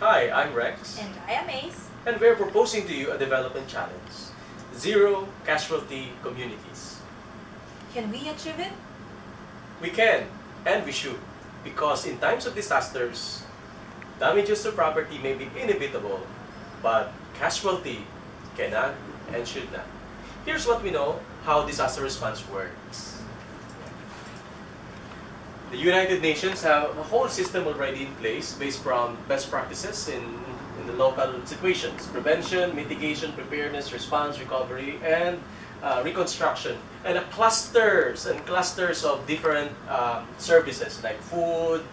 Hi, I'm Rex. And I am Ace. And we're proposing to you a development challenge. Zero-casualty communities. Can we achieve it? We can, and we should, because in times of disasters, damages to property may be inevitable, but casualty cannot and should not. Here's what we know how disaster response works. The United Nations have a whole system already in place based from best practices in the local situations. Prevention, mitigation, preparedness, response, recovery, and reconstruction. And clusters and clusters of different services like food,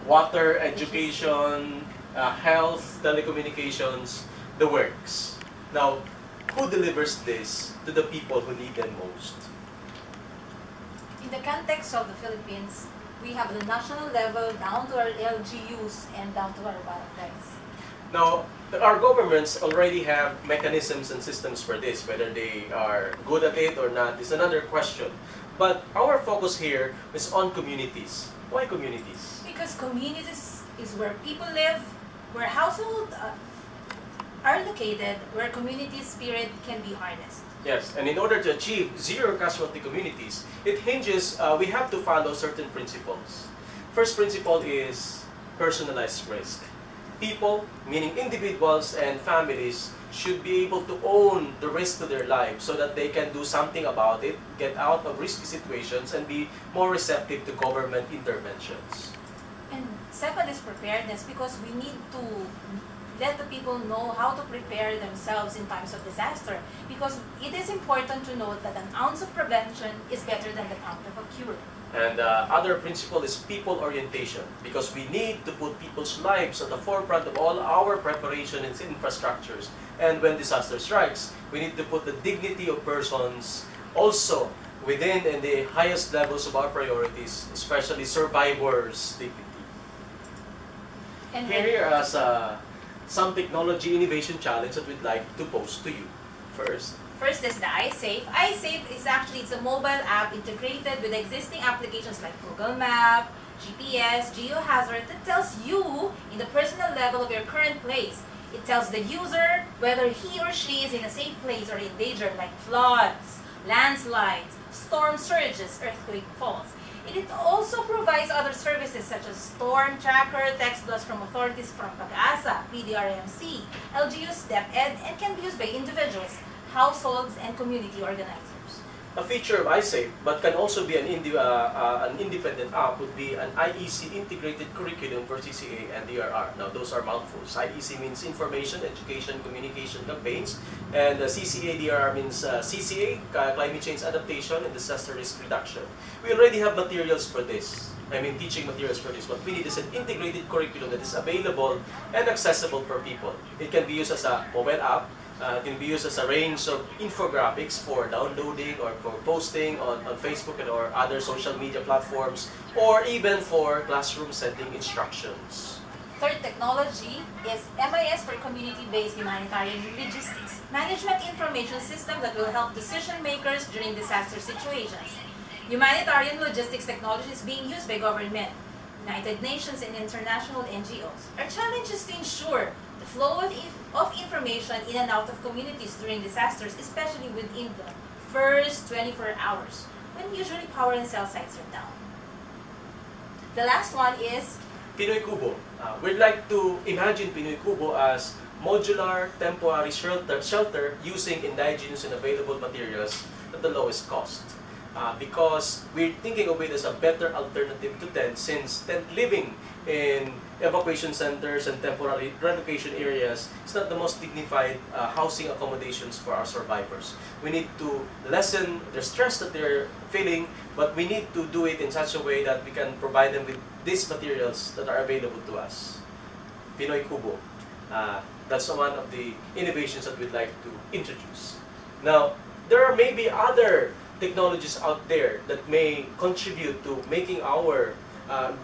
water, education, health, telecommunications, the works. Now, who delivers this to the people who need them most? In the context of the Philippines, we have the national level down to our LGUs and down to our barangays. Now, our governments already have mechanisms and systems for this. Whether they are good at it or not is another question. But our focus here is on communities. Why communities? Because communities is where people live, where households are located, where community spirit can be harnessed. Yes, and in order to achieve zero-casualty communities, it hinges, we have to follow certain principles. First principle is personalized risk. People, meaning individuals and families, should be able to own the risk to their lives so that they can do something about it, get out of risky situations, and be more receptive to government interventions. And second is preparedness, because we need to let the people know how to prepare themselves in times of disaster. Because it is important to note that an ounce of prevention is better than the pound of a cure. And other principle is people orientation, because we need to put people's lives at the forefront of all our preparation and infrastructures. And when disaster strikes, we need to put the dignity of persons also within and the highest levels of our priorities, especially survivors' dignity. And Here are some technology innovation challenge that we'd like to pose to you. First is the iSafe. iSafe is it's a mobile app integrated with existing applications like Google Map, GPS, geohazard that tells you in the personal level of your current place. It tells the user whether he or she is in a safe place or in danger, like floods, landslides, storm surges, earthquake faults. It also provides other services such as storm tracker, text blasts from authorities from Pag-asa, PDRMC, LGUs, DepEd, and can be used by individuals, households, and community organizers. A feature of iSafe, but can also be an independent app, would be an IEC integrated curriculum for CCA and DRR. Now, those are mouthfuls. IEC means Information, Education, Communication Campaigns, and CCA, DRR means CCA, Climate Change Adaptation and Disaster Risk Reduction. We already have materials for this. Teaching materials for this. What we need is an integrated curriculum that is available and accessible for people. It can be used as a mobile app. It can be used as a range of infographics for downloading or for posting on Facebook or other social media platforms, or even for classroom setting instructions. Third technology is MIS for Community-Based Humanitarian Logistics, management information system that will help decision makers during disaster situations. Humanitarian logistics technology is being used by government, United Nations, and international NGOs. Our challenge is to ensure the flow of information in and out of communities during disasters, especially within the first 24 hours, when usually power and cell sites are down. The last one is Pinoy Kubo. We'd like to imagine Pinoy Kubo as modular temporary shelter using indigenous and available materials at the lowest cost. Because we're thinking of it as a better alternative to tent, since tent living in evacuation centers and temporary relocation areas is not the most dignified housing accommodations for our survivors. We need to lessen the stress that they're feeling, but we need to do it in such a way that we can provide them with these materials that are available to us. Pinoy Kubo. That's one of the innovations that we'd like to introduce. Now, there are maybe other technologies out there that may contribute to making our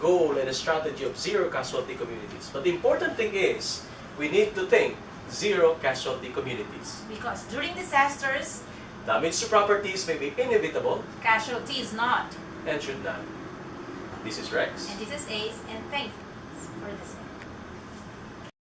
goal and a strategy of zero-casualty communities. But the important thing is, we need to think zero-casualty communities. because during disasters, Damage to properties may be inevitable casualty is not. and should not. This is Rex. And this is Ace, and thank you.